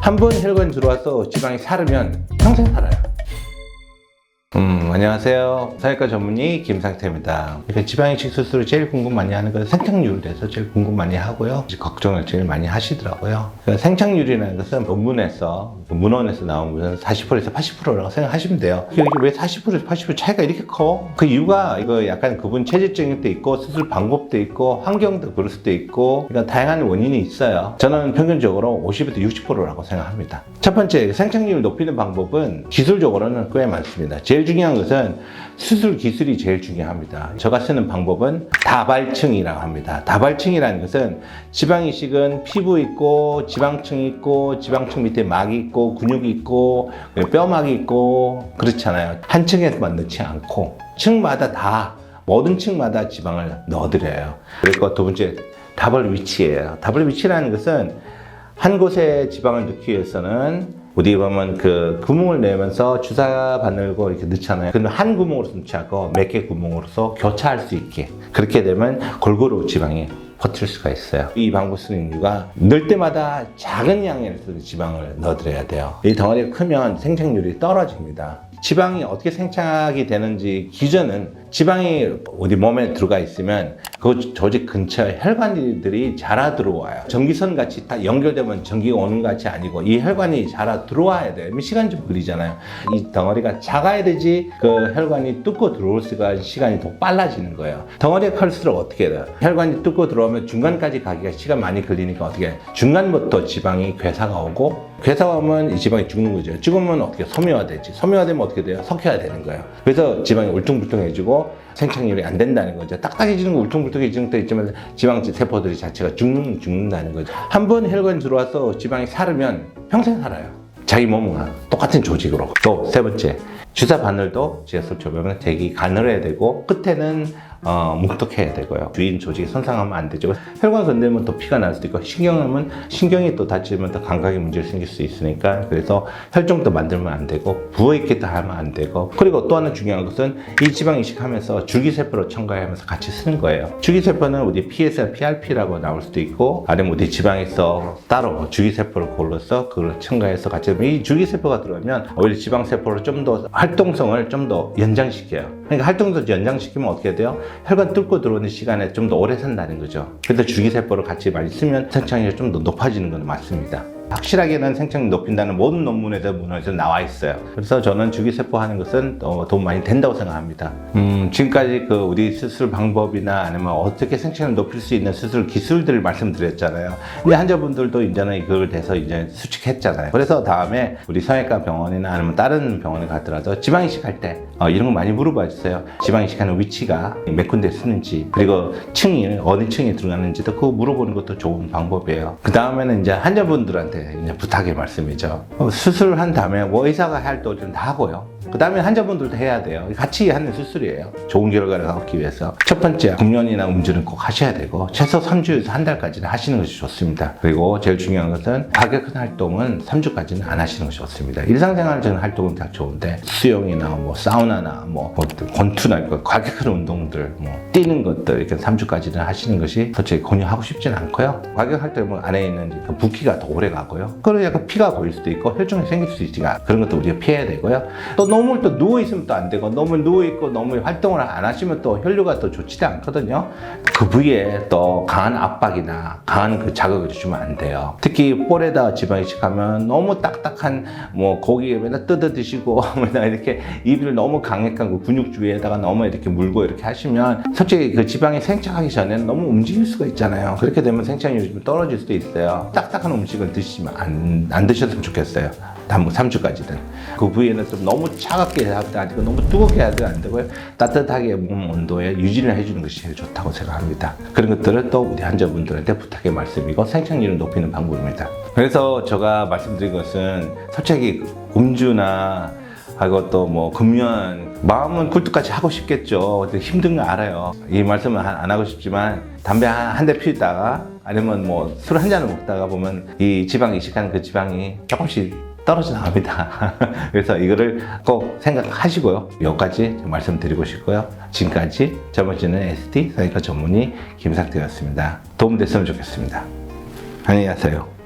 한 번 혈관 들어와서 지방이 사르면 평생 살아요. 안녕하세요. 성형외과 전문의 김상태입니다. 지방이식 수술을 제일 궁금 많이 하는 건 생착률에 대해서 제일 궁금 많이 하고요. 걱정을 제일 많이 하시더라고요. 생착률이라는 것은 문헌에서 나온 것은 40%에서 80%라고 생각하시면 돼요. 이게 왜 40%에서 80% 차이가 이렇게 커? 그 이유가 이거 약간 그분 체질적인 것도 있고 수술 방법도 있고 환경도 그럴 수도 있고 그러니까 다양한 원인이 있어요. 저는 평균적으로 50에서 60%라고 생각합니다. 첫 번째, 생착률을 높이는 방법은 기술적으로는 꽤 많습니다. 제일 중요한 것은 수술 기술이 제일 중요합니다. 제가 쓰는 방법은 다발층이라고 합니다. 다발층이라는 것은 지방이식은 피부 있고 지방층 있고 지방층 밑에 막이 있고 근육이 있고 뼈막이 있고 그렇잖아요. 한 층에만 넣지 않고 층마다 다 모든 층마다 지방을 넣어드려요. 그리고 두 번째, 다발 위치예요. 다발 위치라는 것은 한 곳에 지방을 넣기 위해서는 어디 보면 그 구멍을 내면서 주사 바늘고 이렇게 넣잖아요. 근데 한 구멍으로서 넣지 않고 몇 개 구멍으로서 교차할 수 있게 그렇게 되면 골고루 지방이 버틸 수가 있어요. 이 방법 쓰는 이유가 넣을 때마다 작은 양의 지방을 넣어드려야 돼요. 이 덩어리가 크면 생착률이 떨어집니다. 지방이 어떻게 생착이 되는지 기전은 지방이 어디 몸에 들어가 있으면 그 조직 근처에 혈관들이 자라 들어와요. 전기선 같이 다 연결되면 전기가 오는 것 같이 아니고 이 혈관이 자라 들어와야 돼요. 시간이 좀 걸리잖아요. 이 덩어리가 작아야 되지 그 혈관이 뚫고 들어올 시간이 더 빨라지는 거예요. 덩어리가 클수록 어떻게 돼요? 혈관이 뚫고 들어오면 중간까지 가기가 시간 많이 걸리니까 어떻게 해요? 중간부터 지방이 괴사가 오고 괴사가 오면 이 지방이 죽는 거죠. 죽으면 어떻게 소묘화되지? 소묘화되면 어떻게 돼요? 섞여야 되는 거예요. 그래서 지방이 울퉁불퉁해지고 생착률이 안 된다는 거죠. 딱딱해지는 거 울퉁불퉁해지는 것도 있지만 지방 세포들이 자체가 죽는다는 거죠. 한 번 혈관이 들어와서 지방이 사르면 평생 살아요. 자기 몸은 똑같은 조직으로. 또 세 번째, 주사 바늘도 지하철처럼 되게 가늘어야 되고 끝에는 뭉툭해야 되고요. 주인 조직이 손상하면 안 되죠. 혈관 건들면 또 피가 날 수도 있고 신경이 또 다치면 또 감각에 문제가 생길 수 있으니까 그래서 혈종도 만들면 안 되고 부어있게 도 하면 안 되고 그리고 또 하나 중요한 것은 이 지방 이식하면서 줄기세포로 첨가하면서 같이 쓰는 거예요. 줄기세포는 우리 피에서 PRP라고 나올 수도 있고 아니면 우리 지방에서 따로 줄기세포를 골라서 그걸 첨가해서 같이 이 줄기세포가 들어오면 오히려 지방세포를 좀 더 활동성을 좀 더 연장시켜요. 그러니까 활동성을 연장시키면 어떻게 돼요? 혈관 뚫고 들어오는 시간에 좀 더 오래 산다는 거죠. 그래서 줄기세포를 같이 많이 쓰면 생착률이 좀 더 높아지는 건 맞습니다. 확실하게는 생착률 높인다는 모든 논문에서 나와 있어요. 그래서 저는 줄기세포 하는 것은 도움 많이 된다고 생각합니다. 지금까지 우리 수술 방법이나 아니면 어떻게 생착률을 높일 수 있는 수술 기술들을 말씀드렸잖아요. 근데 환자분들도 이제는 이걸 대해서 이제 수칙했잖아요. 그래서 다음에 우리 성형외과 병원이나 아니면 다른 병원에 가더라도 지방이식 할 때 이런 거 많이 물어봐 주세요. 지방이식하는 위치가 몇 군데 쓰는지 그리고 층이 어느 층에 들어가는지도 그거 물어보는 것도 좋은 방법이에요. 그 다음에는 이제 환자분들한테 이제 부탁의 말씀이죠. 수술한 다음에 의사가 할 때 좀 다 하고요. 그 다음에 환자분들도 해야 돼요. 같이 하는 수술이에요. 좋은 결과를 얻기 위해서. 첫 번째, 금연이나 음주는 꼭 하셔야 되고 최소 3주에서 한 달까지는 하시는 것이 좋습니다. 그리고 제일 중요한 것은 과격한 활동은 3주까지는 안 하시는 것이 좋습니다. 일상생활적인 활동은 다 좋은데 수영이나 사우나나 권투나 과격한 운동들 뛰는 것들 이렇게 3주까지는 하시는 것이 솔직히 권유하고 싶지는 않고요. 과격 활동은 안에 있는 붓기가 더 오래 가고요. 그리고 약간 피가 고일 수도 있고 혈종이 생길 수 있으니까 그런 것도 우리가 피해야 되고요. 또 너무 또 누워있으면 또 안 되고 너무 누워있고 너무 활동을 안 하시면 또 혈류가 또 좋지도 않거든요. 그 부위에 또 강한 압박이나 강한 그 자극을 주면 안 돼요. 특히 볼에다 지방이식하면 너무 딱딱한 고기 맨날 뜯어 드시고 맨날 이렇게 입을 너무 강력한 그 근육 주위에다가 너무 이렇게 물고 이렇게 하시면 솔직히 그 지방이 생착하기 전에는 너무 움직일 수가 있잖아요. 그렇게 되면 생착률이 좀 떨어질 수도 있어요. 딱딱한 음식을 드시면 안 드셨으면 좋겠어요. 3주까지는. 그 부위에는 좀 너무 차갑게 해야 되고 너무 뜨겁게 해야 안 되고요. 따뜻하게 몸 온도에 유지를 해주는 것이 제일 좋다고 생각합니다. 그런 것들을 또 우리 환자분들한테 부탁의 말씀이고 생착률을 높이는 방법입니다. 그래서 제가 말씀드린 것은 솔직히 음주나 하고 또 금연 마음은 굴뚝같이 하고 싶겠죠. 힘든 거 알아요. 이 말씀은 안 하고 싶지만 담배 한 대 피우다가 아니면 술 한 잔을 먹다가 보면 이 지방 이식하는 그 지방이 조금씩 떨어져 나갑니다. 그래서 이거를 꼭 생각하시고요. 여기까지 말씀드리고 싶고요. 지금까지 젊어지는 ST 성형외과 전문의 김상태였습니다. 도움됐으면 좋겠습니다. 안녕히 가세요.